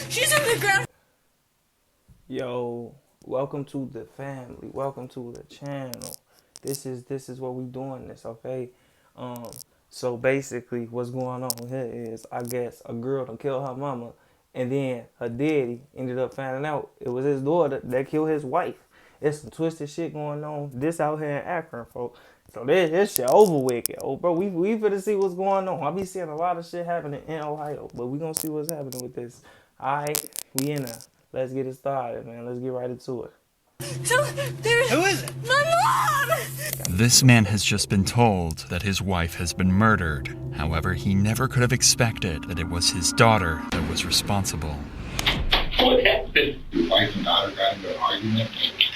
She's on the ground. Yo, welcome to the family. Welcome to the channel. This is what we doing this, okay? So basically what's going on here is I guess a girl done killed her mama and then her daddy ended up finding out it was his daughter that killed his wife. It's some twisted shit going on. This out here in Akron, folks. So this shit over with, yo, bro. We finna see what's going on. I be seeing a lot of shit happening in Ohio, but we gonna see what's happening with this. Alright, we in there. Let's get it started, man. Let's get right into it. So there's Who is it? my mom! This man has just been told that his wife has been murdered. However, he never could have expected that it was his daughter that was responsible. What happened? Your wife and daughter got into an argument.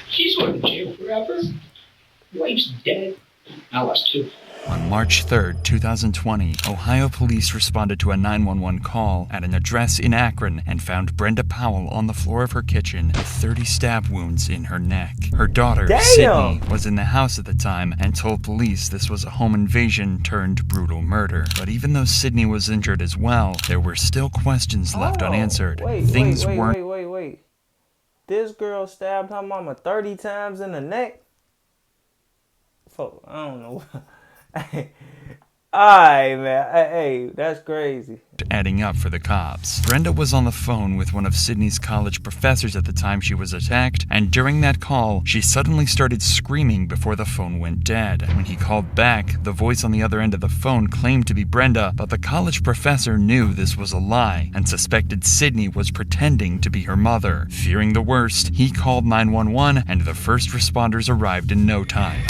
She's going to jail forever. Wife's dead. I was too. On March 3rd, 2020, Ohio police responded to a 911 call at an address in Akron and found Brenda Powell on the floor of her kitchen with 30 stab wounds in her neck. Her daughter, Sydney, was in the house at the time and told police this was a home invasion turned brutal murder. But even though Sydney was injured as well, there were still questions left unanswered. Wait. This girl stabbed her mama 30 times in the neck? Fuck, I don't know. Alright, man. Hey, that's crazy. Adding up for the cops. Brenda was on the phone with one of Sydney's college professors at the time she was attacked, and during that call, she suddenly started screaming before the phone went dead. When he called back, the voice on the other end of the phone claimed to be Brenda, but the college professor knew this was a lie and suspected Sydney was pretending to be her mother. Fearing the worst, he called 911 and the first responders arrived in no time.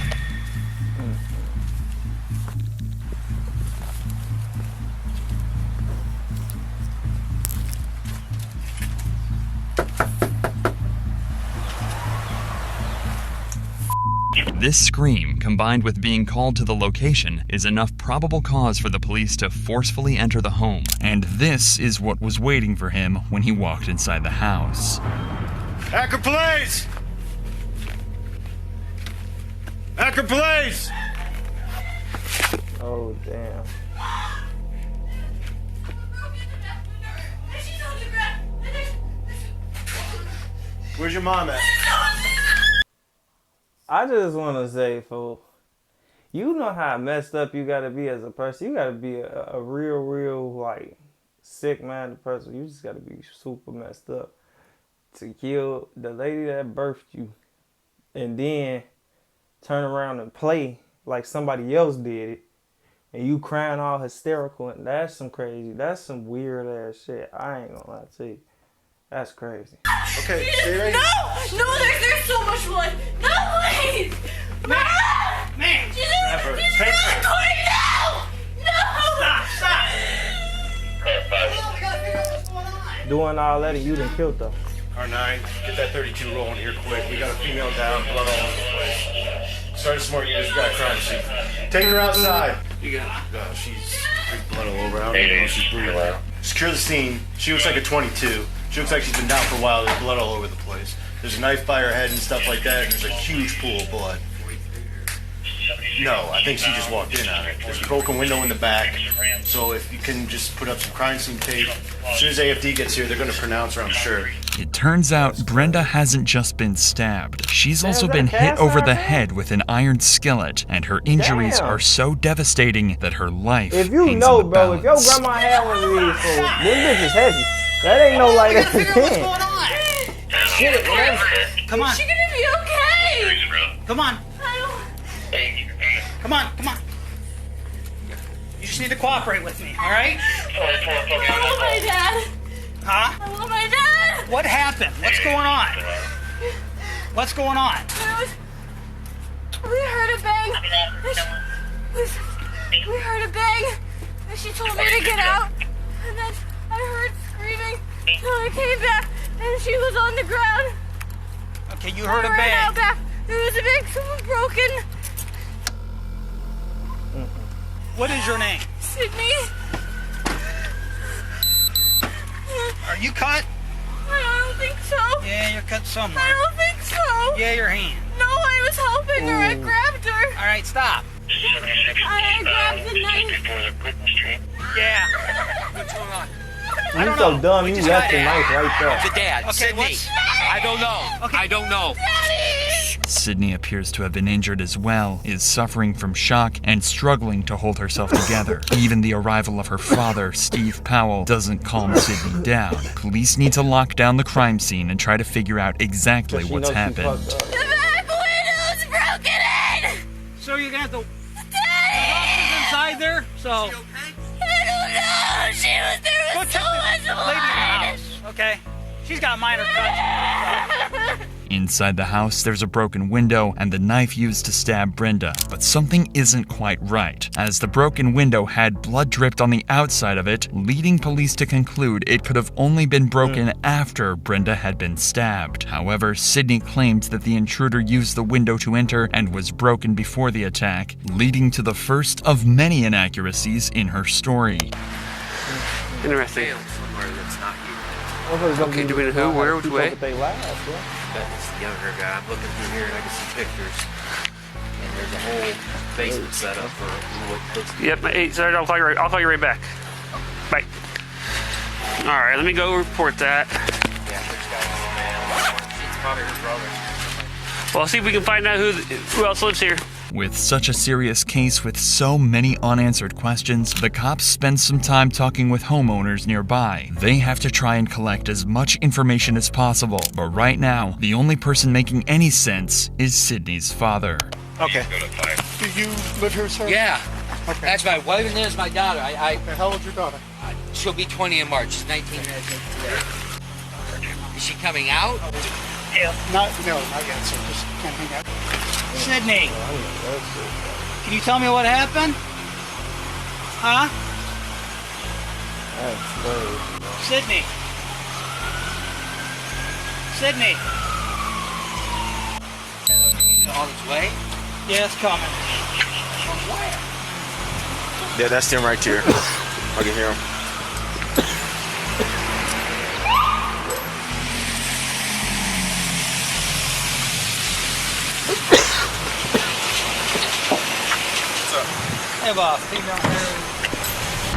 This scream, combined with being called to the location, is enough probable cause for the police to forcefully enter the home. And this is what was waiting for him when he walked inside the house. Akron Police! Akron Police! Oh, damn. Where's your mom at? I just want to say, folks, you know how messed up you got to be as a person. You got to be a real, like, sick-minded person. You just got to be super messed up to kill the lady that birthed you and then turn around and play like somebody else did it and you crying all hysterical. And that's some crazy, that's some weird-ass shit. I ain't gonna lie to you. That's crazy. Okay, stay right here. No, there's so much blood. No, please! Man! She's Never. in Take the her. corner now! No! Stop! Doing all that and you done killed her. R9, get that 32 rolling here quick. We got a female down, blood all over the place. Start smart units, we got a crime scene. Taking her outside. You got she's blood all over. I don't even know if she's breathing. Secure the scene. She looks like a 22. She looks like she's been down for a while. There's blood all over the place. There's a knife by her head and stuff like that, and there's a huge pool of blood. No, I think she just walked in on it. There's a broken window in the back, so if you can just put up some crime scene tape. As soon as AFD gets here, they're going to pronounce her, I'm sure. It turns out Brenda hasn't just been stabbed. She's also been hit over the head with an iron skillet, and her injuries are so devastating that her life If you hangs know, in the bro, if your balance. grandma had one of these, so this bitch is heavy. That ain't no light ass What's thing. going on? Shit, whatever. Come on. Is she gonna be okay? Come on. I don't... Come on. You just need to cooperate with me, all right? I want my dad. Huh? I want my dad. What happened? What's going on? What's going on? We heard a bang. We heard a bang. And she told me to get out. And then I heard screaming. So I came back and she was on the ground. Okay, you heard a I ran bang. out back. There was a bang. Someone broken. What is your name? Sydney. Are you cut? I don't think so. Yeah, you're cut I somewhere. don't think so. Yeah, your hand. No, I was helping her. I grabbed her. All right, stop. I grabbed the knife. Yeah. What's going on? You so dumb, you left the knife right there. The dad, Sydney. I don't know. Okay. I don't know. Sydney appears to have been injured as well, is suffering from shock, and struggling to hold herself together. Even the arrival of her father, Steve Powell, doesn't calm Sydney down. Police need to lock down the crime scene and try to figure out exactly what's happened. The back window's broken in! So you're gonna have to Daddy! walk inside there? So I don't know! There go was check so much the lady in the blood! house, okay? She's got minor cuts. Inside the house, there's a broken window and the knife used to stab Brenda. But something isn't quite right, as the broken window had blood dripped on the outside of it, leading police to conclude it could have only been broken after Brenda had been stabbed. However, Sydney claimed that the intruder used the window to enter and was broken before the attack, leading to the first of many inaccuracies in her story. Interesting. Somewhere that's not you. Okay, do we know who, where, which way? They last, yeah. That's the younger guy. I'm looking through here and I can see pictures. And there's a whole basement set up for what looks like. Yep, hey, sorry, I'll call you right back. Bye. All right, let me go report that. Yeah, there's guys on man. It's probably his brother. Well, I'll see if we can find out who else lives here. With such a serious case with so many unanswered questions, the cops spend some time talking with homeowners nearby. They have to try and collect as much information as possible, but right now, the only person making any sense is Sydney's father. Okay. Do you live here, sir? Yeah. Okay. That's my wife and there's my daughter. How old's your daughter? She'll be 20 in March. She's 19 today. Is she coming out? Not yet, sir. Just can't hang out. Sydney, can you tell me what happened? Huh? Sydney. Sydney. On its way? Yeah, it's coming. From where? Yeah, that's them right there. I can hear them. Hey, boss. Female hair.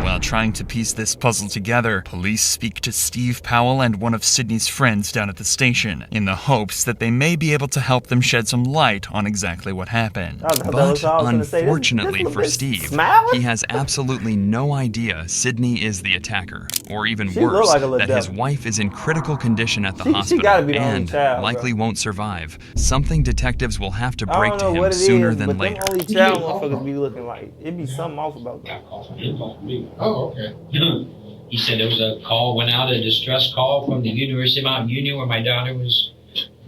While trying to piece this puzzle together, police speak to Steve Powell and one of Sydney's friends down at the station, in the hopes that they may be able to help them shed some light on exactly what happened. But unfortunately for Steve, he has absolutely no idea Sydney is the attacker, or even worse, that his wife is in critical condition at the hospital and likely won't survive. Something detectives will have to break to him sooner than later. Only child motherfuckers be looking like it be something off about that. Oh, okay. He said there was a call, went out, a distress call from the University of Mount Union where my daughter was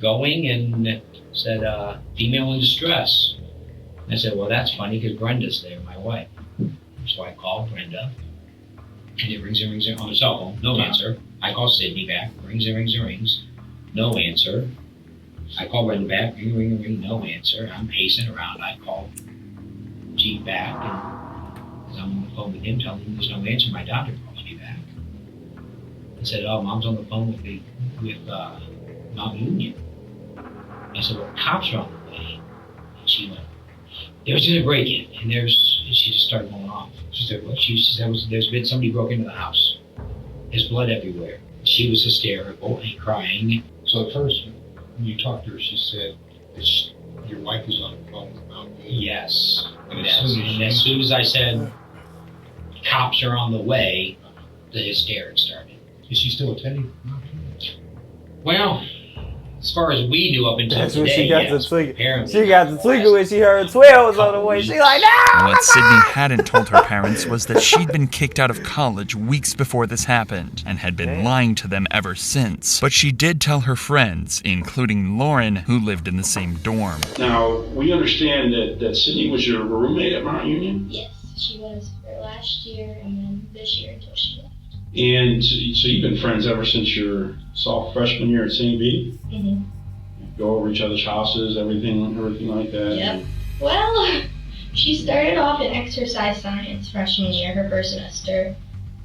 going, and said, female in distress. I said, well, that's funny because Brenda's there, my wife. So I called Brenda, and it rings on the cell phone, no answer. I call Sydney back, rings, no answer. I call Brenda back, ring, no answer. I'm pacing around. I call Chief back, and I'm on the phone with him, telling him there's no answer. My doctor calls me back and said, "Oh, Mom's on the phone with Mount Union." I said, "Well, cops are on the way." And she went, "There's been a break-in," and she just started going off. She said, "What?" She said, "There's been somebody broke into the house. There's blood everywhere." She was hysterical and crying. So at first, when you talked to her, she said that your wife was on the phone with Mount Union. Yes. And As soon as I said, "Cops are on the way," the hysterics started. Is she still attending? Well, as far as we knew up until That's today, when she got yes, the twig. apparently She got the twinkle when she heard 12 was on the way. She like, no! What Sydney hadn't told her parents was that she'd been kicked out of college weeks before this happened and had been lying to them ever since. But she did tell her friends, including Lauren, who lived in the same dorm. Now, we understand that Sydney was your roommate at Mount Union? Yes, she was for last year and then this year until she left. And so you've been friends ever since your freshman year at St. B? Mm-hmm. Go over each other's houses, everything like that? Yep. Well, she started off in exercise science freshman year, her first semester.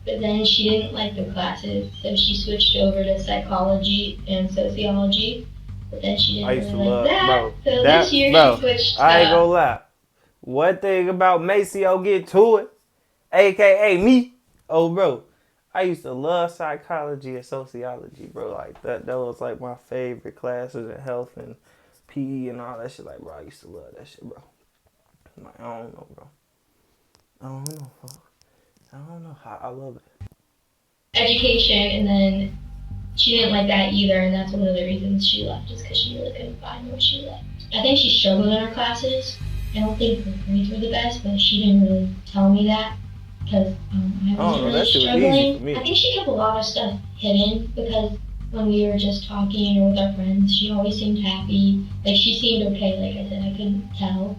But then she didn't like the classes, so she switched over to psychology and sociology. But then she didn't really like that. Bro, so this year she switched. I ain't gonna lie. One thing about Maceo get to it, aka me, oh bro, I used to love psychology and sociology, bro. Like that was like my favorite classes in health and PE and all that shit. Like, bro, I used to love that shit, bro. Like, I don't know, bro. I don't know how I love it. Education, and then she didn't like that either, and that's one of the reasons she left, is because she really couldn't find what she liked. I think she struggled in her classes. I don't think her grades were the best, but she didn't really tell me that because I was really struggling. I think she kept a lot of stuff hidden because when we were just talking or with our friends, she always seemed happy. Like, she seemed okay, like I said, I couldn't tell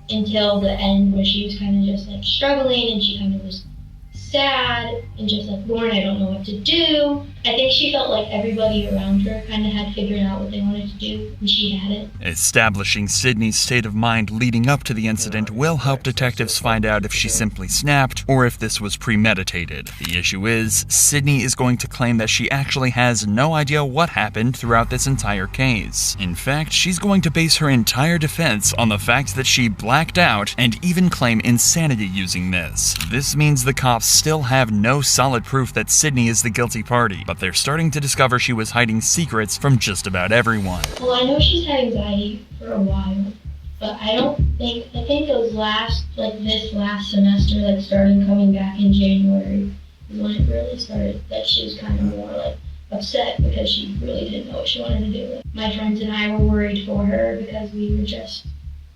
until the end where she was kind of just like struggling and she kind of was sad and just like, Lauren, I don't know what to do. I think she felt like everybody around her kind of had figured out what they wanted to do, and she hadn't. Establishing Sydney's state of mind leading up to the incident will help detectives find out if she simply snapped or if this was premeditated. The issue is, Sydney is going to claim that she actually has no idea what happened throughout this entire case. In fact, she's going to base her entire defense on the fact that she blacked out and even claim insanity using this. This means the cops still have no solid proof that Sydney is the guilty party, but they're starting to discover she was hiding secrets from just about everyone. Well, I know she's had anxiety for a while, but I think it was this last semester, like starting coming back in January, is when it really started, that she was kind of more like upset because she really didn't know what she wanted to do. My friends and I were worried for her because we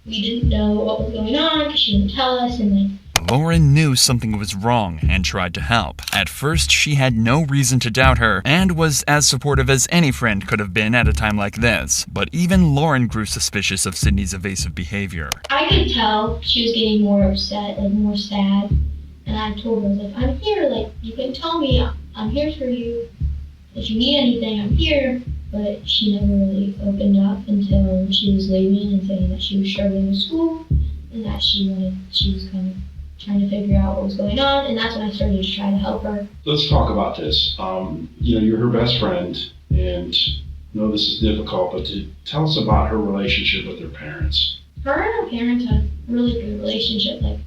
didn't know what was going on because she didn't tell us, and like, Lauren knew something was wrong and tried to help. At first, she had no reason to doubt her and was as supportive as any friend could have been at a time like this. But even Lauren grew suspicious of Sydney's evasive behavior. I could tell she was getting more upset, like more sad. And I told her, I was like, I'm here, like, you can tell me, I'm here for you. If you need anything, I'm here. But she never really opened up until she was leaving and saying that she was struggling with school and that she was kind of trying to figure out what was going on, and that's when I started to try to help her. Let's talk about this. You're her best friend, and I know this is difficult, but tell us about her relationship with her parents. Her and her parents had a really good relationship. Like,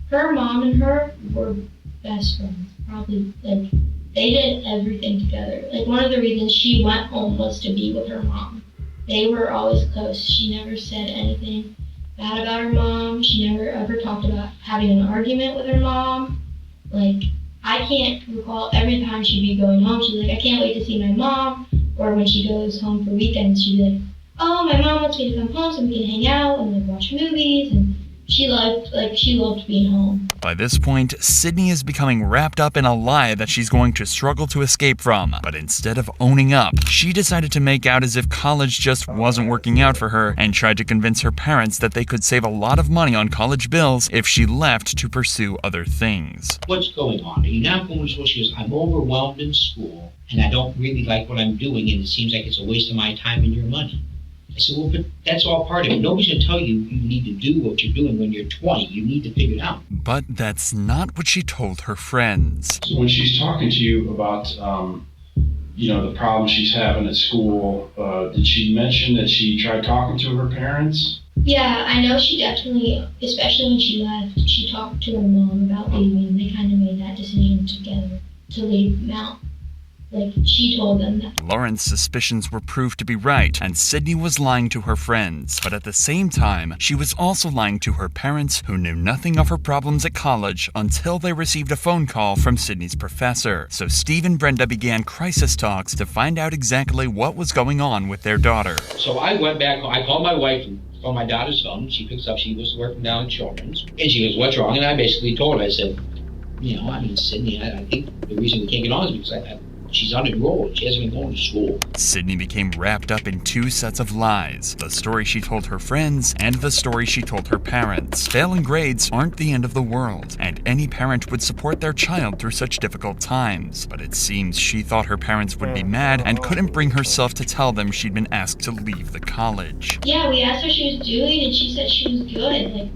her mom and her were best friends. Probably, like, they did everything together. Like, one of the reasons she went home was to be with her mom. They were always close. She never said anything bad about her mom. She never ever talked about having an argument with her mom. Like, I can't recall every time she'd be going home, she's like, I can't wait to see my mom. Or when she goes home for weekends, she'd be like, oh, my mom wants me to come home so we can hang out and like watch movies. And she loved being home. By this point, Sydney is becoming wrapped up in a lie that she's going to struggle to escape from. But instead of owning up, she decided to make out as if college just wasn't working out for her and tried to convince her parents that they could save a lot of money on college bills if she left to pursue other things. What's going on? Are you not going to school? She goes, I'm overwhelmed in school and I don't really like what I'm doing and it seems like it's a waste of my time and your money. I said, well, but that's all part of it. Nobody's going to tell you you need to do what you're doing when you're 20. You need to figure it out. But that's not what she told her friends. So when she's talking to you about, the problems she's having at school, did she mention that she tried talking to her parents? Yeah, I know she definitely, especially when she left, she talked to her mom about leaving. They kind of made that decision together to leave Mount. Like, she told them that. Lauren's suspicions were proved to be right, and Sydney was lying to her friends. But at the same time, she was also lying to her parents, who knew nothing of her problems at college until they received a phone call from Sydney's professor. So Steve and Brenda began crisis talks to find out exactly what was going on with their daughter. So I went back, I called my wife on my daughter's phone. She picks up, she was working down at Children's. And she goes, what's wrong? And I basically told her, I said, Sydney, I think the reason we can't get on is because she's unenrolled. She hasn't been going to school. Sydney became wrapped up in two sets of lies. The story she told her friends and the story she told her parents. Failing grades aren't the end of the world, and any parent would support their child through such difficult times. But it seems she thought her parents would be mad and couldn't bring herself to tell them she'd been asked to leave the college. Yeah, we asked her what she was doing, and she said she was good. Like,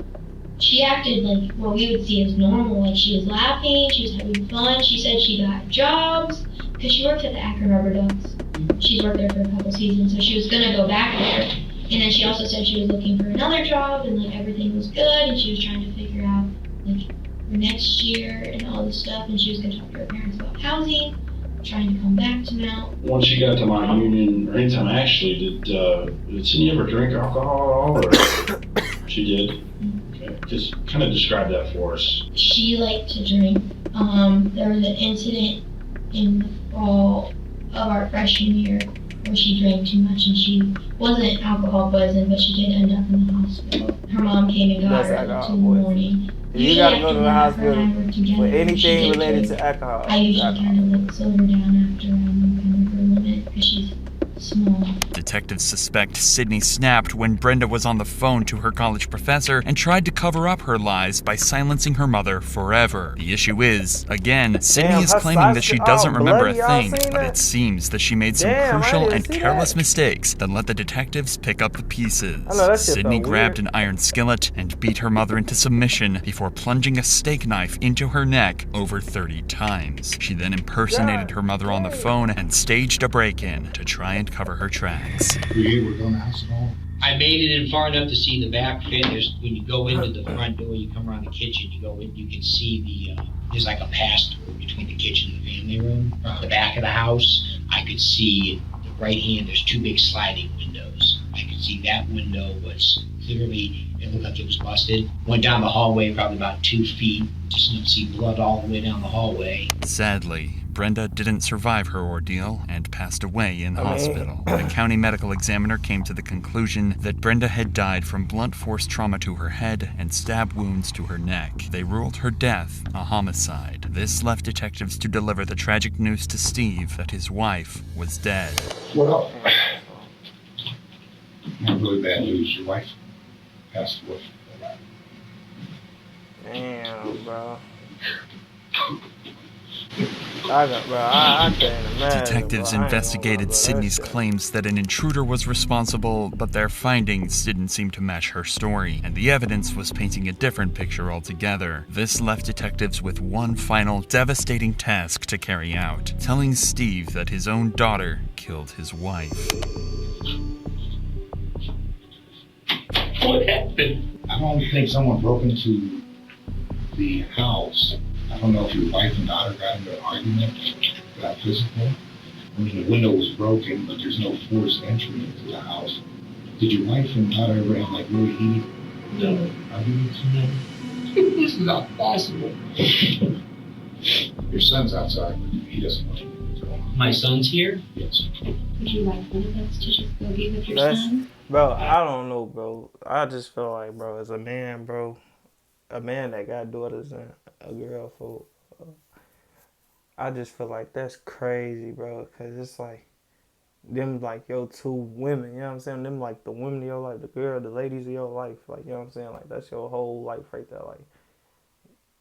she acted like what we would see as normal. Like, she was laughing, she was having fun. She said she got jobs. Because she works at the Akron Rubber Ducks. She's worked there for a couple seasons, so she was going to go back there. And then she also said she was looking for another job, and like everything was good, and she was trying to figure out like next year and all this stuff, and she was gonna talk to her parents about housing, trying to come back to Mount. Once she got to Mount Union, or anytime actually, did Sydney ever drink alcohol at all? Or she did? Okay, just kind of describe that for us. She liked to drink. There was an incident in the fall of our freshman year where she drank too much, and she wasn't alcohol poisoned, but she did end up in the hospital. Her mom came and got her at 2 in the morning. You gotta go to the hospital for with anything related to alcohol. I usually kind of like slow her down after I'm kind of her limit because she's small. Detectives suspect Sydney snapped when Brenda was on the phone to her college professor and tried to cover up her lies by silencing her mother forever. The issue is, again, Sydney is claiming that she doesn't remember a thing, but it seems that she made some crucial and careless mistakes that let the detectives pick up the pieces. Sydney grabbed an iron skillet and beat her mother into submission before plunging a steak knife into her neck over 30 times. She then impersonated her mother on the phone and staged a break-in to try and cover her tracks. Were you able to go in the house at all? I made it in far enough to see the back fit. When you go into the front door, you come around the kitchen, you go in, you can see there's like a pass-through between the kitchen and the family room. The back of the house, I could see the right hand, there's 2 big sliding windows. I could see that window was clearly, it looked like it was busted. Went down the hallway probably about 2 feet, just you see blood all the way down the hallway. Sadly, Brenda didn't survive her ordeal and passed away in hospital. The county medical examiner came to the conclusion that Brenda had died from blunt force trauma to her head and stab wounds to her neck. They ruled her death a homicide. This left detectives to deliver the tragic news to Steve that his wife was dead. Well, not really bad news. Your wife passed away. Damn, bro. I can't imagine. Detectives investigated Sydney's claims that an intruder was responsible, but their findings didn't seem to match her story, and the evidence was painting a different picture altogether. This left detectives with one final devastating task to carry out, telling Steve that his own daughter killed his wife. What happened? I don't think someone broke into the house. I don't know if your wife and daughter got into an argument, got physical. I mean, the window was broken, but there's no forced entry into the house. Did your wife and daughter ever have like really heated arguments? No. This is not possible. Your son's outside, but he doesn't want to. My son's here? Yes. Would you like one of us to just go be with your That's, son? bro, I don't know, bro. I just feel like, bro, as a man, bro, a man that got daughters and a girl for, I just feel like that's crazy, bro, because it's like, them like your 2 women, you know what I'm saying? Them like the women of your life, the girl, the ladies of your life, like, you know what I'm saying? Like, that's your whole life right there. Like,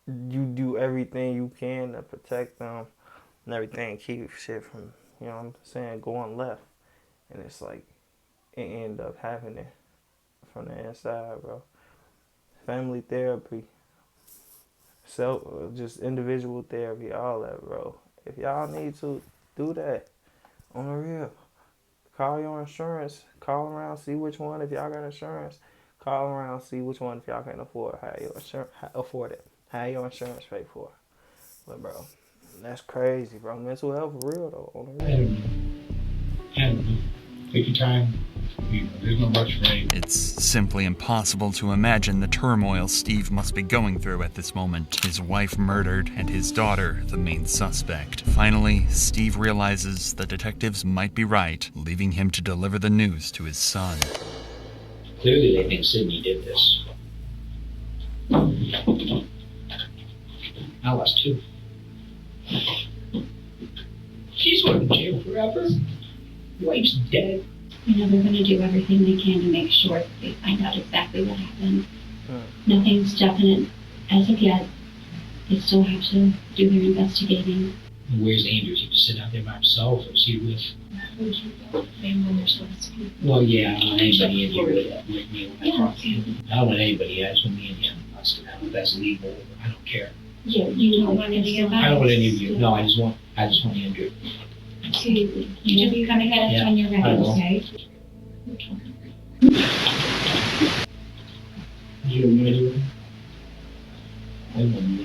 you do everything you can to protect them and everything, keep shit from, you know what I'm saying, going left. And it's like, it end up happening from the inside, bro. Family therapy, just individual therapy, all that, bro. If y'all need to do that, on the real, call your insurance, call around, see which one, if y'all got insurance, call around, see which one, if y'all can afford it, have your insurance pay for it. But bro, that's crazy, bro. Mental health for real though, on the real. I don't know. Take your time. There's no rush for anything. It's simply impossible to imagine the turmoil Steve must be going through at this moment. His wife murdered and his daughter the main suspect. Finally, Steve realizes the detectives might be right, leaving him to deliver the news to his son. Clearly they think Sydney did this. I lost 2. She's going to jail forever. Wife's dead. You know, they're going to do everything they can to make sure that they find out exactly what happened. Nothing's definite as of yet. They still have to do their investigating. Where's Andrews? He just sit out there by himself, or is he with? Family or supposed to be. Well, yeah, I don't want anybody in here with me when I talk to him. I don't want anybody here. I just want me and him. I don't know if that's legal. I don't care. Yeah, you don't want any of that? I don't want any of you. No, I just want Andrew. So you just come and get us when you're ready, okay? You remember? I remember.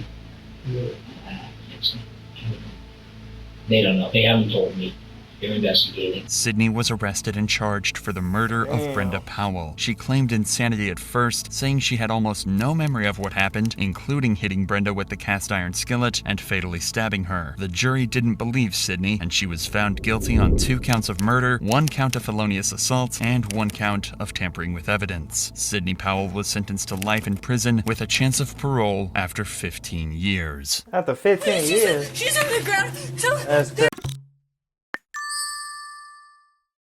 They don't know. They haven't told me. They're investigating. Sydney was arrested and charged for the murder of Brenda Powell. She claimed insanity at first, saying she had almost no memory of what happened, including hitting Brenda with the cast iron skillet and fatally stabbing her. The jury didn't believe Sydney, and she was found guilty on 2 counts of murder, 1 count of felonious assault, and 1 count of tampering with evidence. Sydney Powell was sentenced to life in prison with a chance of parole after 15 years. After 15 years? She's on the ground. So That's crazy.